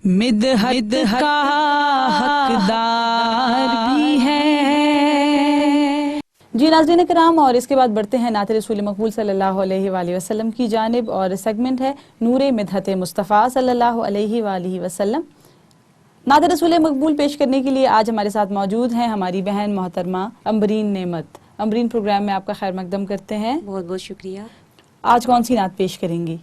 مدحت کا حقدار بھی ہے۔ جی ناظرین کرام، اور اس کے بعد بڑھتے ہیں نعت رسول مقبول صلی اللہ علیہ وآلہ وسلم کی جانب، اور سیگمنٹ ہے نور مدحت مصطفیٰ صلی اللہ علیہ وآلہ وسلم۔ نعت رسول مقبول پیش کرنے کے لیے آج ہمارے ساتھ موجود ہیں ہماری بہن محترمہ امبرین نعمت۔ امبرین، پروگرام میں آپ کا خیر مقدم کرتے ہیں۔ بہت بہت شکریہ۔ آج کون سی نعت پیش کریں گی؟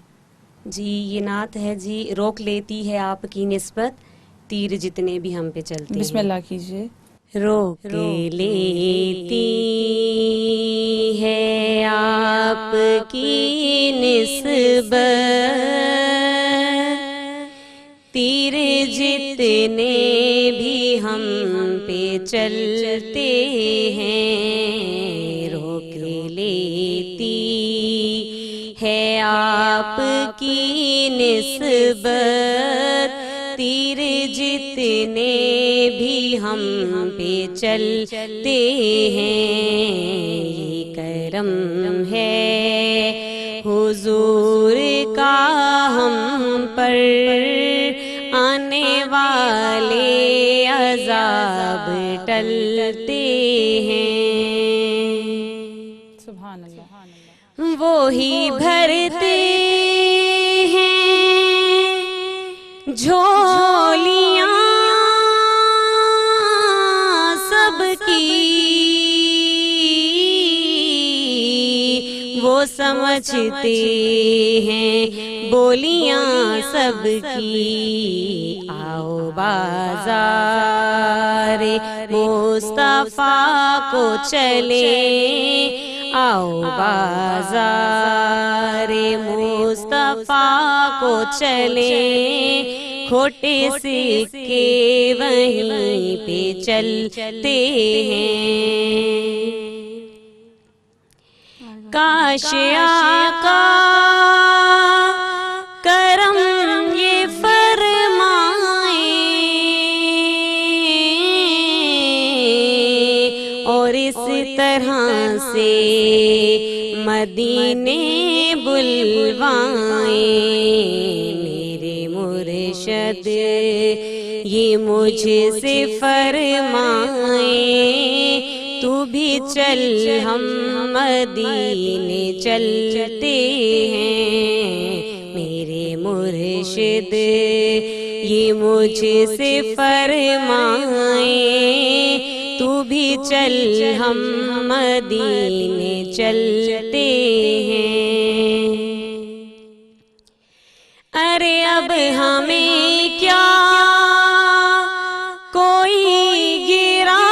جی یہ نعت ہے جی، روک لیتی ہے آپ کی نسبت تیر جتنے بھی ہم پہ چلتے ہیں۔ بسم اللہ کیجئے۔ روک لیتی ہے آپ کی نسبت تیر جتنے بھی ہم پہ چلتے ہیں، روک لیتی ہے آپ کی نسبت تیر جتنے بھی ہم پہ چلتے ہیں، یہ کرم ہے حضور کا ہم پر، آنے والے عذاب ٹلتے ہیں۔ سبحان اللہ۔ وہی بھرتے ہیں جھولیاں سب کی، وہ سمجھتے ہیں بولیاں سب کی۔ آؤ بازار مصطفیٰ کو چلیں، آؤ بازار مصطفیٰ کو چلیں، کھوٹے سکے وہیں پہ چلتے ہیں۔ کاش آقا کرم یہ فرمائیں اور اس طرح سے مدینے بلوائیں، میرے مرشد یہ مجھ سے فرمائیں، تو بھی چل ہم مدینے چلتے ہیں، میرے مرشد یہ مجھ سے فرمائیں، تو بھی چل ہم مدینے چلتے ہیں۔ ارے اب ہمیں کیا کوئی گرائے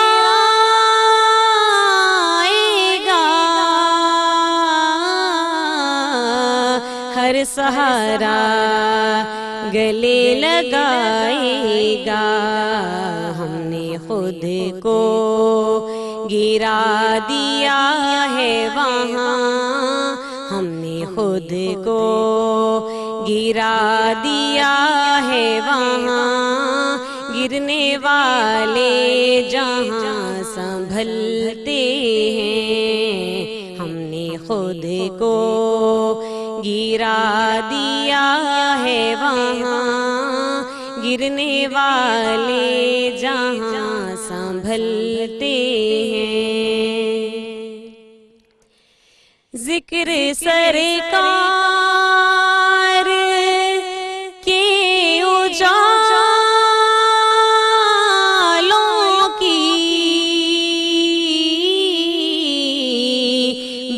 گا، ہر سہارا گلے لگائے گا، ہم نے خود کو گرا دیا ہے وہاں، ہم نے خود کو گرا دیا ہے وہاں، گرنے والے جہاں سنبھلتے ہیں، ہم نے خود کو گرا دیا ہے وہاں، گرنے والے جہاں سنبھلتے ہیں۔ ذکر سرکار کے اجالوں کی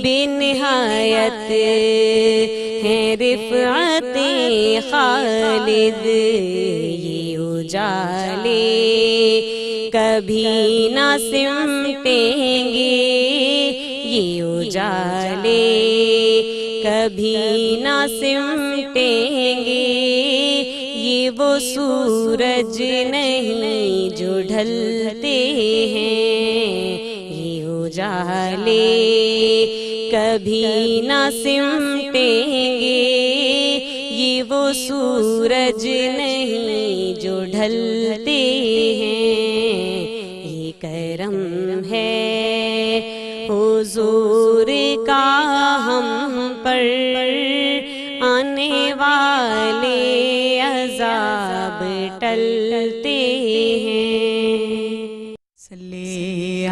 بے نہایت ہے رفعت خالد، یہ اجالے کبھی نہ سمٹیں گے، یہ اجالے کبھی نہ سمٹیں گے، یہ وہ سورج نہیں جو ڈھلتے ہیں، یہ اجالے کبھی نہ سمٹیں گے، یہ وہ سورج نہیں جو ڈھلتے ہیں، یہ کرم ہے حضور کا ہم پر، آنے والے عذاب عذاب ٹلتے ہیں. صلی